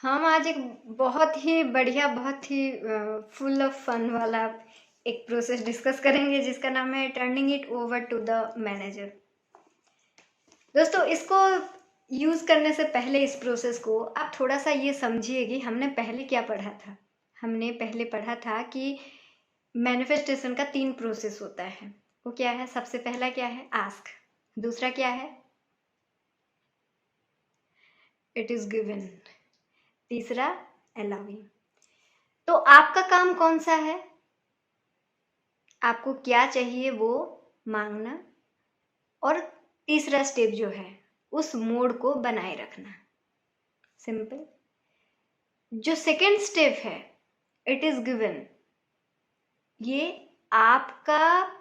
हम आज एक बहुत ही बढ़िया, बहुत ही फुल ऑफ फन वाला एक प्रोसेस डिस्कस करेंगे जिसका नाम है turning it over to the manager. दोस्तों, इसको यूज करने से पहले इस प्रोसेस को आप थोड़ा सा ये समझिए कि हमने पहले क्या पढ़ा था। हमने पहले पढ़ा था कि मैनिफेस्टेशन का 3 प्रोसेस होता है। वो क्या है? सबसे पहला क्या है? आस्क। दूसरा क्या है? It is given. तीसरा अलाउइंग। तो आपका काम कौन सा है? आपको क्या चाहिए वो मांगना, और तीसरा स्टेप जो है उस मोड को बनाए रखना। सिंपल। जो सेकेंड स्टेप है इट इज गिवन, ये आपका,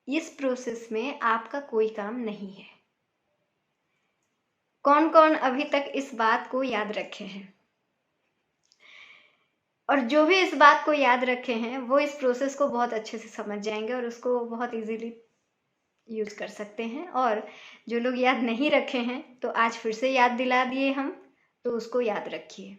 इस प्रोसेस में आपका कोई काम नहीं है। कौन कौन अभी तक इस बात को याद रखे हैं? और जो भी इस बात को याद रखे हैं वो इस प्रोसेस को बहुत अच्छे से समझ जाएंगे और उसको बहुत इजीली यूज कर सकते हैं। और जो लोग याद नहीं रखे हैं तो आज फिर से याद दिला दिए हम, तो उसको याद रखिए।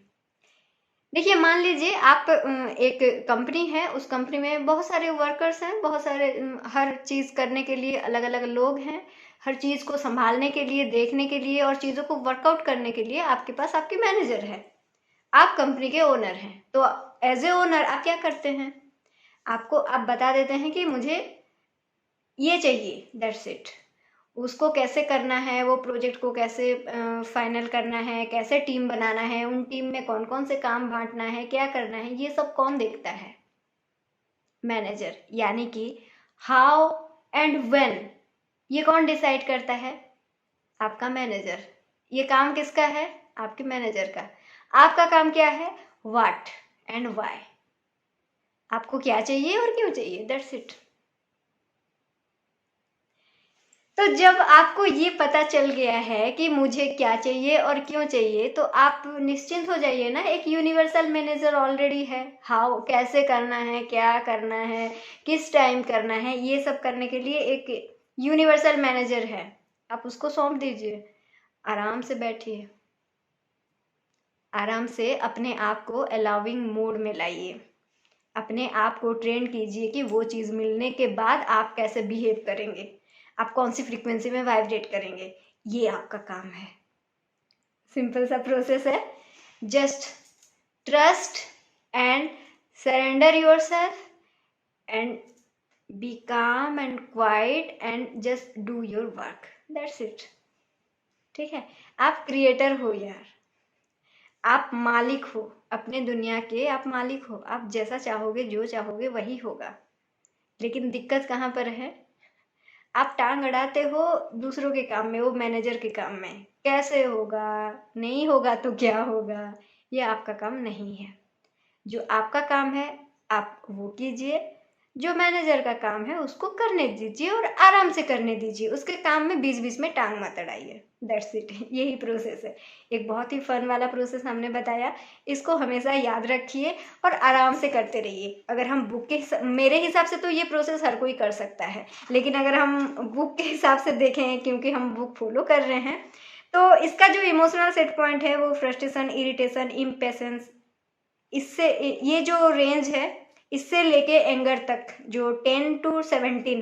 देखिए, मान लीजिए आप एक कंपनी है, उस कंपनी में बहुत सारे वर्कर्स हैं, बहुत सारे हर चीज़ करने के लिए अलग अलग लोग हैं। हर चीज़ को संभालने के लिए, देखने के लिए और चीज़ों को वर्कआउट करने के लिए आपके पास आपके मैनेजर है। आप कंपनी के ओनर हैं, तो एज ए ओनर आप क्या करते हैं? आप बता देते हैं कि मुझे ये चाहिए, दैट्स इट। उसको कैसे करना है, वो प्रोजेक्ट को कैसे फाइनल करना है, कैसे टीम बनाना है, उन टीम में कौन कौन से काम बांटना है, क्या करना है, ये सब कौन देखता है? मैनेजर। यानी कि हाउ एंड व्हेन, ये कौन डिसाइड करता है? आपका मैनेजर। ये काम किसका है? आपके मैनेजर का। आपका काम क्या है? What and why. आपको क्या चाहिए और क्यों चाहिए, दैट्स इट। तो जब आपको ये पता चल गया है कि मुझे क्या चाहिए और क्यों चाहिए, तो आप निश्चिंत हो जाइए ना। एक यूनिवर्सल मैनेजर ऑलरेडी है। हाउ, कैसे करना है, क्या करना है, किस टाइम करना है, ये सब करने के लिए एक यूनिवर्सल मैनेजर है। आप उसको सौंप दीजिए। आराम से बैठिए, आराम से अपने आप को अलाउिंग मोड में लाइए। अपने आप को ट्रेन कीजिए कि वो चीज़ मिलने के बाद आप कैसे बिहेव करेंगे, आप कौन सी फ्रीक्वेंसी में वाइब्रेट करेंगे। ये आपका काम है। सिंपल सा प्रोसेस है। Just trust and surrender yourself and be calm and quiet and just do your work, that's it. ठीक है? आप क्रिएटर हो यार, आप मालिक हो अपने दुनिया के, आप मालिक हो। आप जैसा चाहोगे, जो चाहोगे वही होगा। लेकिन दिक्कत कहाँ पर है? आप टांग अड़ाते हो दूसरों के काम में, वो मैनेजर के काम में। कैसे होगा, नहीं होगा तो क्या होगा, ये आपका काम नहीं है। जो आपका काम है आप वो कीजिए, जो मैनेजर का काम है उसको करने दीजिए और आराम से करने दीजिए। उसके काम में बीच बीच में टांग मत अड़ाइए, दैट्स इट। यही प्रोसेस है। एक बहुत ही फन वाला प्रोसेस हमने बताया, इसको हमेशा याद रखिए और आराम से करते रहिए। अगर हम बुक के मेरे हिसाब से तो ये प्रोसेस हर कोई कर सकता है, लेकिन अगर हम बुक के हिसाब से देखें, क्योंकि हम बुक फॉलो कर रहे हैं, तो इसका जो इमोशनल सेट पॉइंट है वो फ्रस्ट्रेशन, इरिटेशन, इम्पेशेंस, इससे ये जो रेंज है इससे लेके एंगर तक, जो 10 to 17,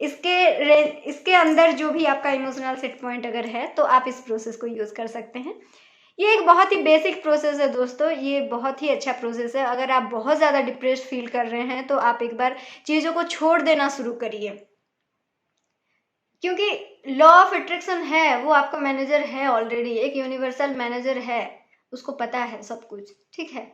इसके अंदर जो भी आपका इमोशनल सेट पॉइंट अगर है तो आप इस प्रोसेस को यूज कर सकते हैं। ये एक बहुत ही बेसिक प्रोसेस है दोस्तों, ये बहुत ही अच्छा प्रोसेस है। अगर आप बहुत ज़्यादा डिप्रेस्ड फील कर रहे हैं तो आप एक बार चीज़ों को छोड़ देना शुरू करिए, क्योंकि लॉ ऑफ अट्रैक्शन है, वो आपका मैनेजर है ऑलरेडी, एक यूनिवर्सल मैनेजर है, उसको पता है सब कुछ। ठीक है?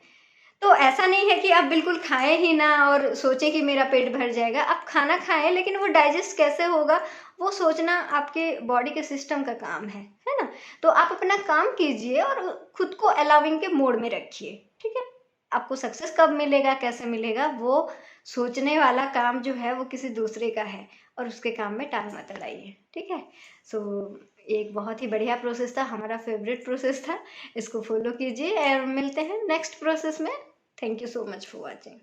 तो ऐसा नहीं है कि आप बिल्कुल खाएं ही ना और सोचें कि मेरा पेट भर जाएगा। आप खाना खाएं, लेकिन वो डाइजेस्ट कैसे होगा वो सोचना आपके बॉडी के सिस्टम का काम है ना? तो आप अपना काम कीजिए और खुद को अलाउिंग के मोड में रखिए। ठीक है? आपको सक्सेस कब मिलेगा, कैसे मिलेगा, वो सोचने वाला काम जो है वो किसी दूसरे का है, और उसके काम में टांग मत अड़ाइए। ठीक है? सो एक बहुत ही बढ़िया प्रोसेस था, हमारा फेवरेट प्रोसेस था। इसको फॉलो कीजिए और मिलते हैं नेक्स्ट प्रोसेस में। Thank you so much for watching.